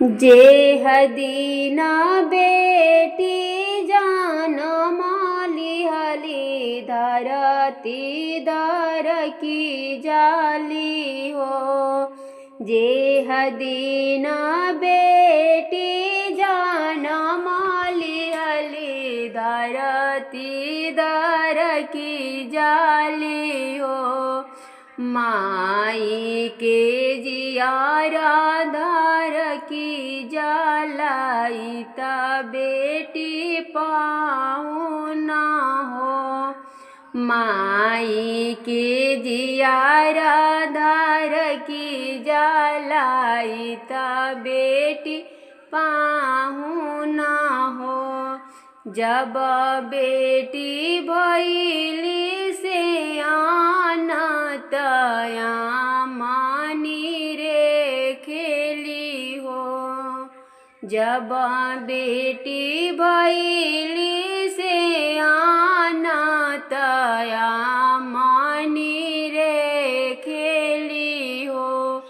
जे हदीना बेटी जनम लिहली धरती दर की जाली हो। जे हदीना बेटी जनम लिहली धरती दर की जाली हो। माई के जियारा धर की जलाई ता बेटी पाहुना हो। माई के जियारा धर की जलाई ता बेटी पाहुना हो। जब बेटी भइली से आना तया मानी रे खेली हो। जब बेटी भइली से आना तया मानी रे खेली हो।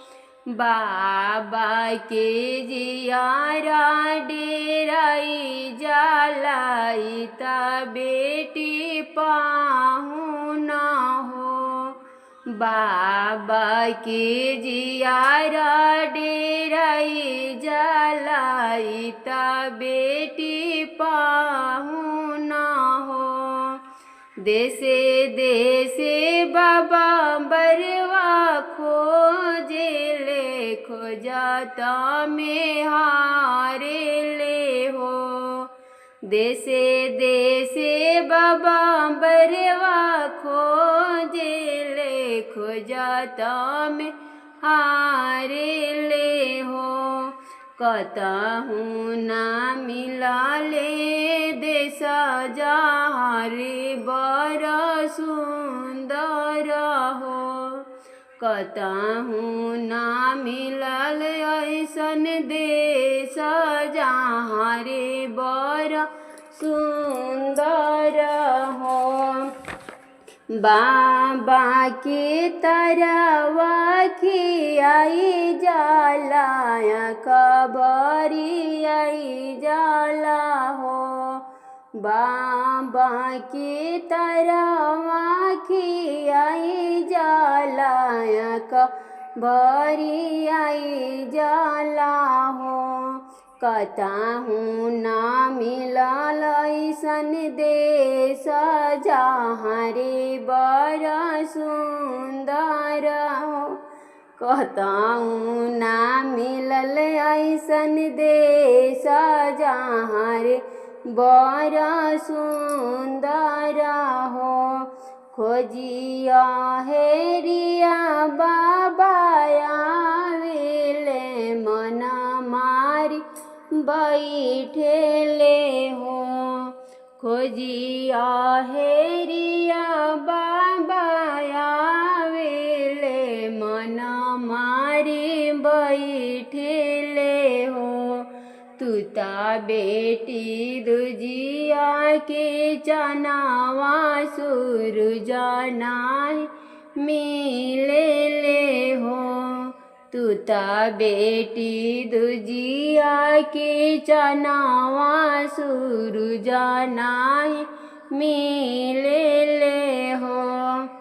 बाबा के जियारा डेराई जलाई ता बेटी पाहुना हो। बाबा के जियारा डेराई जलाई ता बेटी पाहुना हो। देसे देसे बाबा बरवा खोजेले खोजता में हारे ले हो। देसे देसे बाबा बरवा खोजेले खोजता में हारे ले हो। कतहु ना मिलले देश जहारे बर सुंदर हो। कतहु ना मिलल ऐसन देश जहारे बर सुंदर हो। बाबा के तरवा खियाई जाला कबरी आई जाला हो। बाबा के तरवा खियाई जाला कबरी आई जाला हो। कतहु ना मिलल ऐसन देश जहारे बर सुंदर हो। कतहु ना मिलल ऐसन देश जहारे बर सुंदर हो। खोजिया हेरिया बाबा आवेले मन मारी बैठेले हो। खोजिया हेरिया बाबा आवेले मन मारी बैठेले हो। तुता बेटी दुजिया के चनावा सूरजनाई मिले ले हो। तुता बेटी दुजिया के चनावा सूरजनाई मिले ले हो।